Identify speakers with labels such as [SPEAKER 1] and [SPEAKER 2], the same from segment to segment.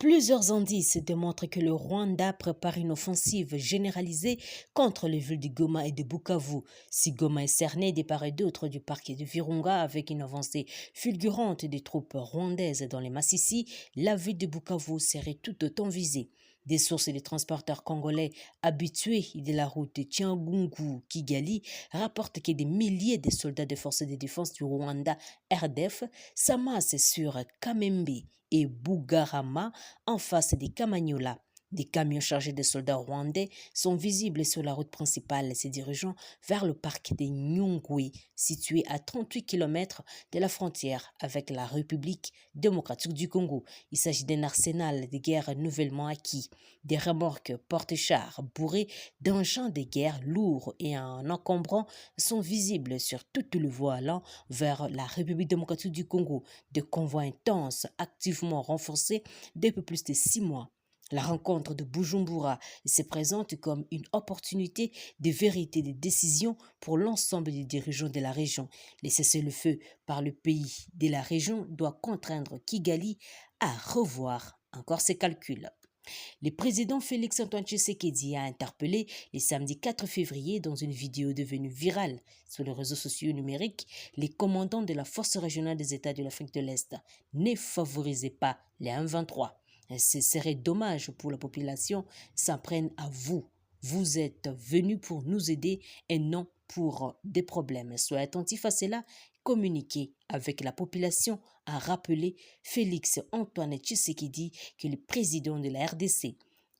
[SPEAKER 1] Plusieurs indices démontrent que le Rwanda prépare une offensive généralisée contre les villes de Goma et de Bukavu. Si Goma est cernée de part et d'autre du parc de Virunga avec une avancée fulgurante des troupes rwandaises dans les Massissi, la ville de Bukavu serait tout autant visée. Des sources et des transporteurs congolais habitués de la route de Tiangungu-Kigali rapportent que des milliers de soldats des forces de défense du Rwanda RDF s'amassent sur Kamembe et Bugarama en face des Kamanyola. Des camions chargés de soldats rwandais sont visibles sur la route principale se dirigeant vers le parc des Nyungwe, situé à 38 km de la frontière avec la République démocratique du Congo. Il s'agit d'un arsenal de guerre nouvellement acquis. Des remorques porte-chars bourrées d'engins de guerre lourds et encombrants sont visibles sur toute le voie allant vers la République démocratique du Congo. Des convois intenses activement renforcés depuis plus de 6 mois. La rencontre de Bujumbura se présente comme une opportunité de vérité et de décision pour l'ensemble des dirigeants de la région. Les cessez-le-feu par le pays de la région doit contraindre Kigali à revoir encore ses calculs. Le président Félix-Antoine Tshisekedi a interpellé le samedi 4 février dans une vidéo devenue virale sur les réseaux sociaux numériques les commandants de la force régionale des États de l'Afrique de l'Est. Ne favorisez pas les M23. Ce serait dommage pour la population s'en prenne à vous. Vous êtes venus pour nous aider et non pour des problèmes. Soyez attentifs à cela. Communiquez avec la population, a rappelé Félix-Antoine Tshisekedi, qui est le président de la RDC.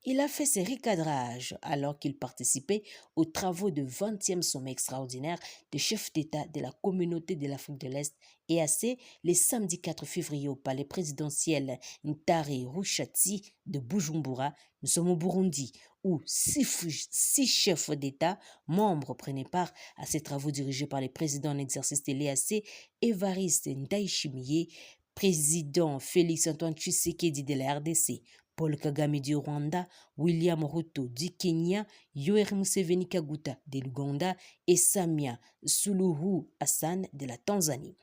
[SPEAKER 1] Il a fait ses recadrages alors qu'il participait aux travaux du 20e sommet extraordinaire des chefs d'État de la communauté de l'Afrique de l'Est EAC le samedi 4 février au palais présidentiel Ntare Rushati de Bujumbura. Nous sommes au Burundi où six chefs d'État membres prenaient part à ces travaux dirigés par le président en exercice de l'EAC Évariste Ndayishimiye, président Félix-Antoine Tshisekedi de la RDC, Paul Kagame du Rwanda, William Ruto du Kenya, Yoweri Museveni Kaguta de l'Ouganda et Samia Suluhu Hassan de la Tanzanie.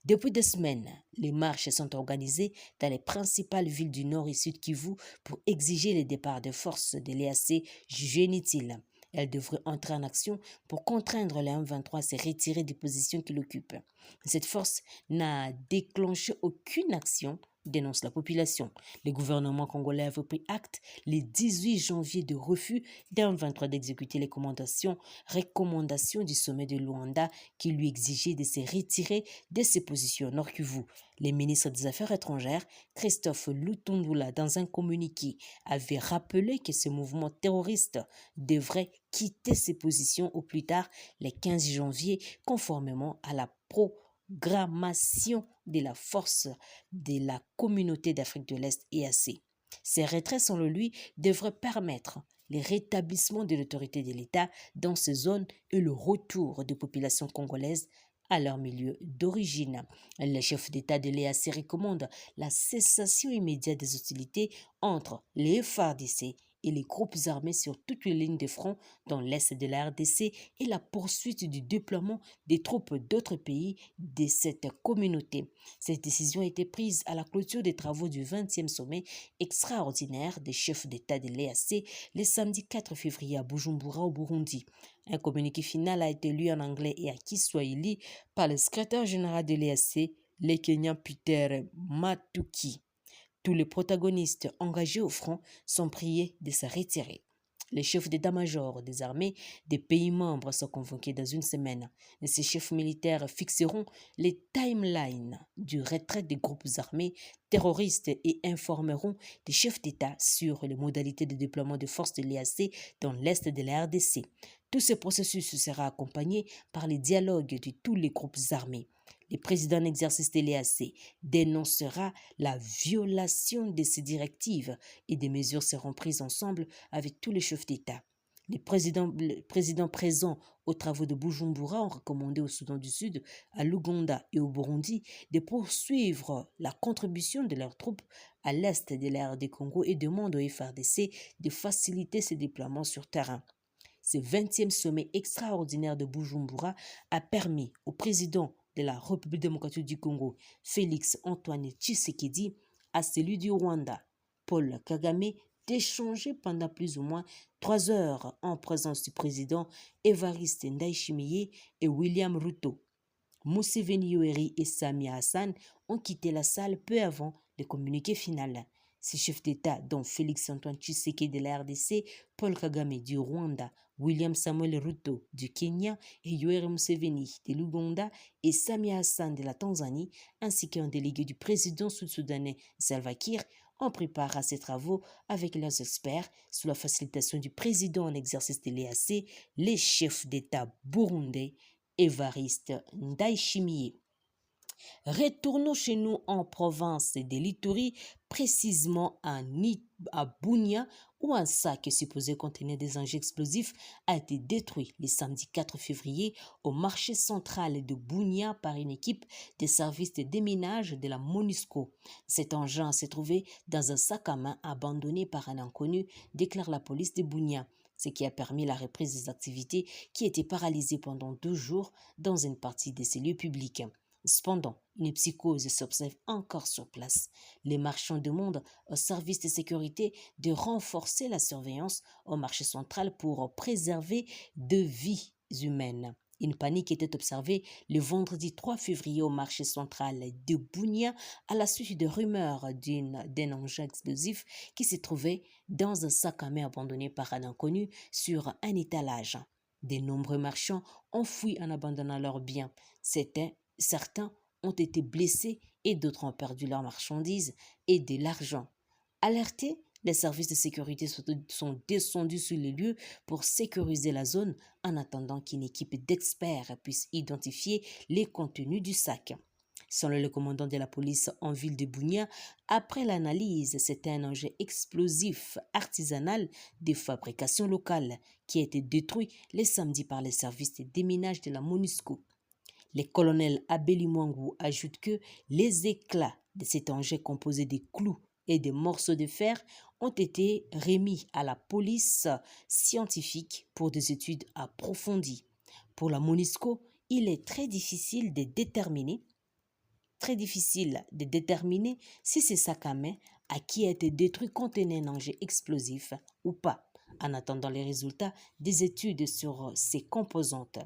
[SPEAKER 1] Depuis des semaines, les marches sont organisées dans les principales villes du Nord et Sud Kivu pour exiger le départ des forces de l'EAC jugées inutiles. Elles devraient entrer en action pour contraindre les M23 à se retirer des positions qu'ils occupent. Cette force n'a déclenché aucune action, dénonce la population. Le gouvernement congolais avait pris acte le 18 janvier de refus d'un 23 d'exécuter les recommandations du sommet de Luanda qui lui exigeait de se retirer de ses positions au Nord Kivu. Le ministre des Affaires étrangères, Christophe Lutundula, dans un communiqué, avait rappelé que ce mouvement terroriste devrait quitter ses positions au plus tard le 15 janvier, conformément à la programmation de la force de la communauté d'Afrique de l'Est EAC. Ces retraits, selon lui, devraient permettre le rétablissement de l'autorité de l'État dans ces zones et le retour des populations congolaises à leur milieu d'origine. Le chef d'État de l'EAC recommande la cessation immédiate des hostilités entre les FARDC et les groupes armés sur toutes les lignes de front dans l'est de la RDC et la poursuite du déploiement des troupes d'autres pays de cette communauté. Cette décision a été prise à la clôture des travaux du 20e sommet extraordinaire des chefs d'État de l'EAC le samedi 4 février à Bujumbura au Burundi. Un communiqué final a été lu en anglais et à Kiswahili par le secrétaire général de l'EAC, le Kenyan Peter Matuki. Tous les protagonistes engagés au front sont priés de se retirer. Les chefs d'état-major des armées des pays membres sont convoqués dans une semaine. Et ces chefs militaires fixeront les timelines du retrait des groupes armés terroristes et informeront les chefs d'État sur les modalités de déploiement des forces de l'EAC dans l'est de la RDC. Tout ce processus sera accompagné par les dialogues de tous les groupes armés. Le président en exercice de l'EAC dénoncera la violation de ces directives et des mesures seront prises ensemble avec tous les chefs d'État. Les présidents présents aux travaux de Bujumbura ont recommandé au Soudan du Sud, à l'Ouganda et au Burundi de poursuivre la contribution de leurs troupes à l'est de l'ère du Congo et demandent au FARDC de faciliter ses déploiements sur terrain. Ce 20e sommet extraordinaire de Bujumbura a permis au président de la République démocratique du Congo, Félix Antoine Tshisekedi, à celui du Rwanda, Paul Kagame d'échanger pendant plus ou moins 3 heures en présence du président Évariste Ndayishimiye et William Ruto. Museveni Yoweri et Samia Hassan ont quitté la salle peu avant le communiqué final. Ces chefs d'État, dont Félix-Antoine Tshisekedi de la RDC, Paul Kagame du Rwanda, William Samuel Ruto du Kenya et Yoweri Museveni de l'Ouganda et Samia Hassan de la Tanzanie, ainsi qu'un délégué du président sud-soudanais Salva Kiir, ont pris part à ces travaux avec leurs experts sous la facilitation du président en exercice de l'EAC, les chefs d'État burundais Évariste Ndayishimiye. Retournons chez nous en province de l'Ituri, précisément à Bunia, où un sac supposé contenir des engins explosifs a été détruit le samedi 4 février au marché central de Bunia par une équipe des services de déminage de la MONUSCO. Cet engin s'est trouvé dans un sac à main abandonné par un inconnu, déclare la police de Bunia, ce qui a permis la reprise des activités qui étaient paralysées pendant 2 jours dans une partie de ces lieux publics. Cependant, une psychose s'observe encore sur place. Les marchands demandent aux services de sécurité de renforcer la surveillance au marché central pour préserver de vies humaines. Une panique était observée le vendredi 3 février au marché central de Bunia à la suite de rumeurs d'un engin explosif qui se trouvait dans un sac à main abandonné par un inconnu sur un étalage. De nombreux marchands ont fui en abandonnant leurs biens. Certains ont été blessés et d'autres ont perdu leurs marchandises et de l'argent. Alertés, les services de sécurité sont descendus sur les lieux pour sécuriser la zone en attendant qu'une équipe d'experts puisse identifier les contenus du sac. Selon le commandant de la police en ville de Bunia, après l'analyse, c'était un engin explosif artisanal de fabrication locale qui a été détruit le samedi par les services de déminage de la MONUSCO. Le colonel Abeli Mwangu ajoute que les éclats de cet engin composé de clous et de morceaux de fer ont été remis à la police scientifique pour des études approfondies. Pour la MONUSCO, il est très difficile de déterminer si ce sac à main à qui a été détruit contenait un engin explosif ou pas, en attendant les résultats des études sur ses composantes.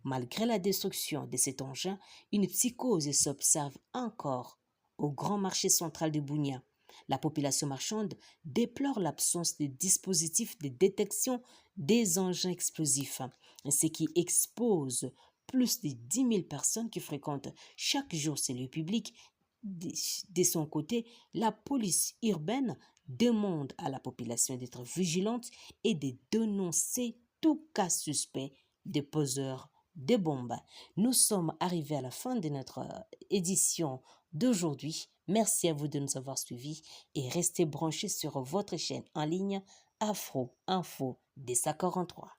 [SPEAKER 1] Malgré la destruction de cet engin, une psychose s'observe encore au grand marché central de Bunia. La population marchande déplore l'absence de dispositifs de détection des engins explosifs, ce qui expose plus de 10 000 personnes qui fréquentent chaque jour ces lieux publics. De son côté, la police urbaine demande à la population d'être vigilante et de dénoncer tout cas suspect de poseurs de bombes. Nous sommes arrivés à la fin de notre édition d'aujourd'hui. Merci à vous de nous avoir suivis et restez branchés sur votre chaîne en ligne Afro Info DSA 43.